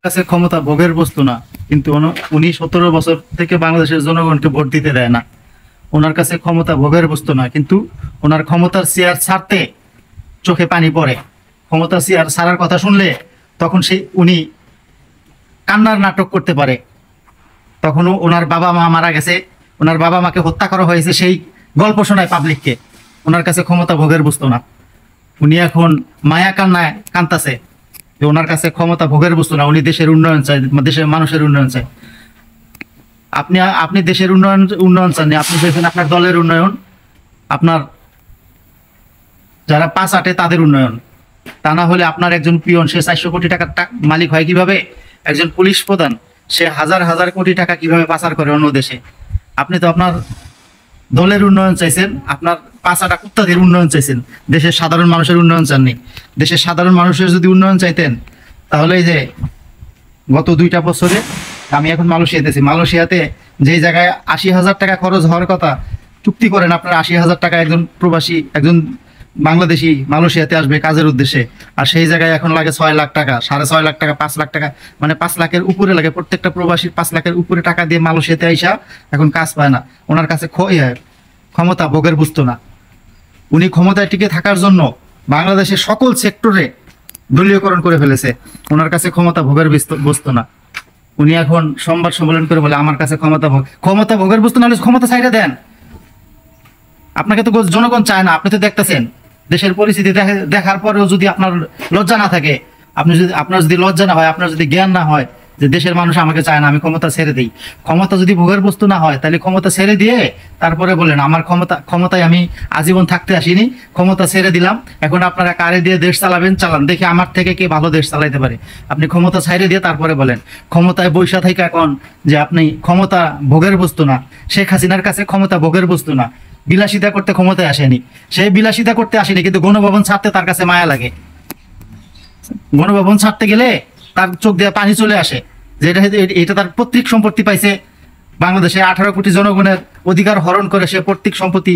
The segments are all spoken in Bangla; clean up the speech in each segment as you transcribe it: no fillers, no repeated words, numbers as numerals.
কাছে ক্ষমতা ভোগের বস্তু না, কিন্তু উনি 17 বছর থেকে বাংলাদেশের জনগণকে ভোট দিতে দেয় না। ওনার কাছে ক্ষমতা ভোগের বস্তু না, কিন্তু ওনার ক্ষমতার চেয়ার ছাড়তে চোখে পানি পড়ে। ক্ষমতার চেয়ার ছাড়ার কথা শুনলে তখন উনি কান্নার নাটক করতে পারে। তখনও ওনার বাবা মা মারা গেছে, ওনার বাবা মাকে হত্যা করা হয়েছে, সেই গল্প শোনায় পাবলিককে। ওনার কাছে ক্ষমতা ভোগের বস্তু না। উনি এখন মায়া কান্নায় কান্তাছে যে ওনার কাছে ক্ষমতা ভোগের বস্তু না। উনি দেশের উন্নয়ন চায়, দেশের মানুষের উন্নয়ন চায়। আপনি দেশের উন্নয়ন চান, আপনি চাইছেন আপনার দলের উন্নয়ন, আপনার যারা পাঁচ আটে তাদের উন্নয়ন। তা না হলে আপনার একজন পিয়ন সে 400 কোটি টাকার মালিক হয় কিভাবে? একজন পুলিশ প্রধান সে হাজার হাজার কোটি টাকা কিভাবে পাচার করে অন্য দেশে? আপনি তো আপনার দলের উন্নয়ন চাইছেন, আপনার পাঁচ আটা কুত্তাদের উন্নয়ন চাইছেন, দেশের সাধারণ মানুষের উন্নয়ন চাননি। দেশের সাধারণ মানুষের যদি উন্নয়ন চাইতেন তাহলে এই যে গত 2টা বছরে আমি এখন মালয়েশিয়াতে যেই জায়গায় 80,000 টাকা খরচ হওয়ার কথা, চুক্তি করেন আপনার 80,000 টাকা একজন প্রবাসী, একজন বাংলাদেশি মালয়েশিয়াতে আসবে কাজের উদ্দেশ্যে, আর সেই জায়গায় এখন লাগে 6 লাখ টাকা, 6.5 লাখ টাকা, 5 লাখ টাকা, মানে 5 লাখের উপরে লাগে। প্রত্যেকটা প্রবাসীর 5 লাখের উপরে টাকা দিয়ে মালয়েশিয়াতে আইসা এখন কাজ পায় না। ওনার কাছে ক্ষমতা ভোগের বস্তু না। উনি ক্ষমতায় টিকে থাকার জন্য বাংলাদেশের সকল সেক্টরে দলীয়করণ করে ফেলেছে। ওনার কাছে ক্ষমতা ভোগের বস্তু না। উনি এখন সংবাদ সম্মেলন করে বলে আমার কাছে ক্ষমতা ভোগের বস্তু না হলে ক্ষমতা ছাইড়া দেন। আপনাকে তো জনগণ চায় না, আপনি তো দেখতেছেন দেশের পরিস্থিতি দেখার পরেও যদি আপনার লজ্জা না থাকে, আপনার যদি লজ্জা না হয়, আপনার যদি জ্ঞান না হয় যে দেশের মানুষ আমাকে চায় না, আমি ক্ষমতা ছেড়ে দিই। ক্ষমতা যদি ভোগের বস্তু না হয় তাহলে ক্ষমতা ছেড়ে দিয়ে তারপরে বলেন আমার ক্ষমতায় আমি আজীবন থাকতে আসিনি, ক্ষমতা ছেড়ে দিলাম, এখন আপনারা কারে দিয়ে দেশ চালান, দেখি আমার থেকে কে ভালো দেশ চালাইতে পারে। আপনি ক্ষমতা ছেড়ে দিয়ে তারপরে বলেন ক্ষমতায় বৈশা থেকে এখন যে আপনি ক্ষমতা ভোগের বস্তু না। শেখ হাসিনার কাছে ক্ষমতা ভোগের বস্তু না। বিলাসিতা করতে ক্ষমতায় আসেনি, সে বিলাসিতা করতে আসেনি, কিন্তু গণভবন ছাড়তে তার কাছে মায়া লাগে। গণভবন ছাড়তে গেলে তার চোখ দিয়ে পানি চলে আসে, যে এটা তার পৈতৃক সম্পত্তি পাইছে। বাংলাদেশে 18 কোটি জনগণের অধিকার হরণ করে সে পৈতৃক সম্পত্তি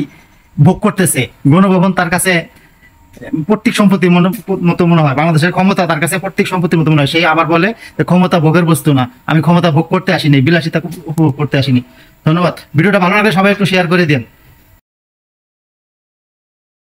ভোগ করতেছে। গণভবন তার কাছে পৈতৃক সম্পত্তির মতো মনে হয়, বাংলাদেশের ক্ষমতা তার কাছে পৈতৃক সম্পত্তির মতো মনে হয়। সেই আবার বলে ক্ষমতা ভোগের বস্তু না, আমি ক্ষমতা ভোগ করতে আসিনি, বিলাসিতা উপভোগ করতে আসিনি। ধন্যবাদ। ভিডিওটা ভালো লাগলে সবাই একটু শেয়ার করে দেন।